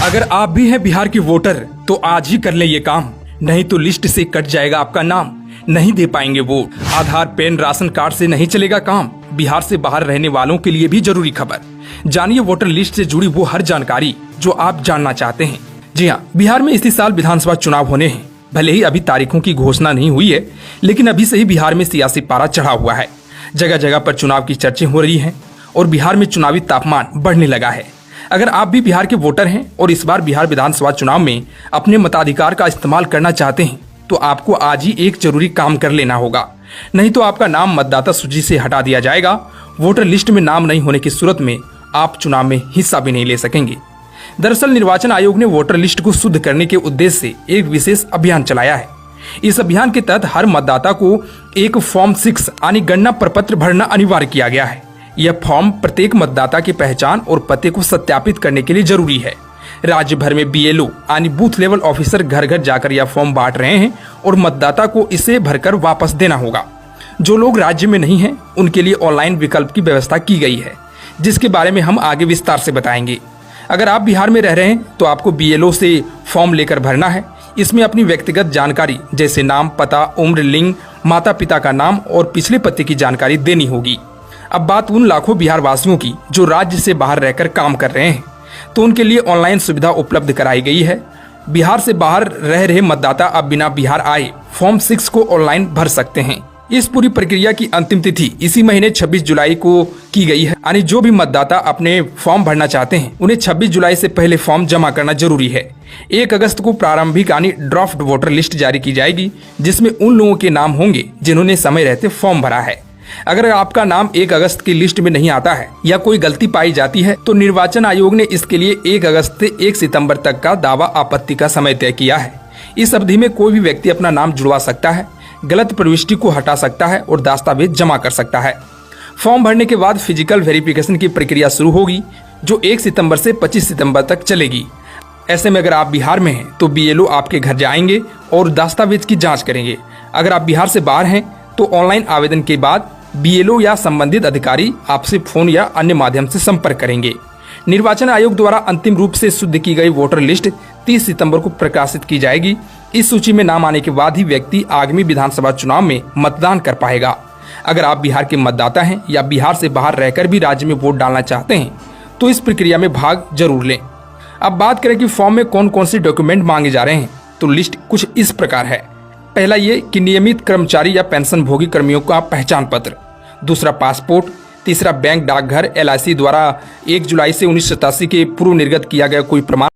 अगर आप भी हैं बिहार के वोटर तो आज ही कर लें ये काम, नहीं तो लिस्ट से कट जाएगा आपका नाम, नहीं दे पाएंगे वोट। आधार, पैन, राशन कार्ड से नहीं चलेगा काम। बिहार से बाहर रहने वालों के लिए भी जरूरी खबर। जानिए वोटर लिस्ट से जुड़ी वो हर जानकारी जो आप जानना चाहते हैं। जी हाँ, बिहार में इसी साल विधानसभा चुनाव होने हैं। भले ही अभी तारीखों की घोषणा नहीं हुई है, लेकिन अभी से ही बिहार में सियासी पारा चढ़ा हुआ है। जगह जगह पर चुनाव की चर्चाएं हो रही हैं और बिहार में चुनावी तापमान बढ़ने लगा है। अगर आप भी बिहार के वोटर हैं और इस बार बिहार विधानसभा चुनाव में अपने मताधिकार का इस्तेमाल करना चाहते हैं तो आपको आज ही एक जरूरी काम कर लेना होगा, नहीं तो आपका नाम मतदाता सूची से हटा दिया जाएगा। वोटर लिस्ट में नाम नहीं होने की सूरत में आप चुनाव में हिस्सा भी नहीं ले सकेंगे। दरअसल निर्वाचन आयोग ने वोटर लिस्ट को शुद्ध करने के उद्देश्य से एक विशेष अभियान चलाया है। इस अभियान के तहत हर मतदाता को एक फॉर्म 6 यानी गणना प्रपत्र भरना अनिवार्य किया गया है। यह फॉर्म प्रत्येक मतदाता की पहचान और पते को सत्यापित करने के लिए जरूरी है। राज्य भर में BLO यानी बूथ लेवल ऑफिसर घर घर जाकर यह फॉर्म बांट रहे हैं और मतदाता को इसे भरकर वापस देना होगा। जो लोग राज्य में नहीं हैं, उनके लिए ऑनलाइन विकल्प की व्यवस्था की गई है, जिसके बारे में हम आगे विस्तार से बताएंगे। अगर आप बिहार में रह रहे हैं तो आपको BLO से फॉर्म लेकर भरना है। इसमें अपनी व्यक्तिगत जानकारी जैसे नाम, पता, उम्र, लिंग, माता पिता का नाम और पिछले पते की जानकारी देनी होगी। अब बात उन लाखों बिहार वासियों की जो राज्य से बाहर रहकर काम कर रहे हैं, तो उनके लिए ऑनलाइन सुविधा उपलब्ध कराई गई है। बिहार से बाहर रह रहे मतदाता अब बिना बिहार आए फॉर्म 6 को ऑनलाइन भर सकते हैं। इस पूरी प्रक्रिया की अंतिम तिथि इसी महीने 26 जुलाई को की गई है। यानी जो भी मतदाता अपने फॉर्म भरना चाहते हैं उन्हें 26 जुलाई से पहले फॉर्म जमा करना जरूरी है। 1 अगस्त को प्रारंभिक यानी ड्राफ्ट वोटर लिस्ट जारी की जाएगी, जिसमें उन लोगों के नाम होंगे जिन्होंने समय रहते फॉर्म भरा है। अगर आपका नाम 1 अगस्त की लिस्ट में नहीं आता है या कोई गलती पाई जाती है तो निर्वाचन आयोग ने इसके लिए 1 अगस्त से 1 सितंबर तक का दावा आपत्ति का समय तय किया है। इस अवधि में कोई भी व्यक्ति अपना नाम जुड़वा सकता है, गलत प्रविष्टि को हटा सकता है और दस्तावेज जमा कर सकता है। फॉर्म भरने के बाद फिजिकल वेरिफिकेशन की प्रक्रिया शुरू होगी, जो 1 सितंबर से 25 सितंबर तक चलेगी। ऐसे में अगर आप बिहार में हैं तो BLO आपके घर जाएंगे और दस्तावेज की जाँच करेंगे। अगर आप बिहार से बाहर हैं तो ऑनलाइन आवेदन के बाद BLO या संबंधित अधिकारी आपसे फोन या अन्य माध्यम से संपर्क करेंगे। निर्वाचन आयोग द्वारा अंतिम रूप से शुद्ध की गई वोटर लिस्ट 30 सितंबर को प्रकाशित की जाएगी। इस सूची में नाम आने के बाद ही व्यक्ति आगामी विधानसभा चुनाव में मतदान कर पाएगा। अगर आप बिहार के मतदाता हैं या बिहार से बाहर रहकर भी राज्य में वोट डालना चाहते हैं तो इस प्रक्रिया में भाग जरूर लें। अब बात करें कि फॉर्म में कौन कौन से डॉक्यूमेंट मांगे जा रहे हैं, तो लिस्ट कुछ इस प्रकार है। पहला ये कि नियमित कर्मचारी या पेंशन भोगी कर्मियों का पहचान पत्र, दूसरा पासपोर्ट, तीसरा बैंक, डाकघर, LIC द्वारा 1 जुलाई से 1987 के पूर्व निर्गत किया गया कोई प्रमाण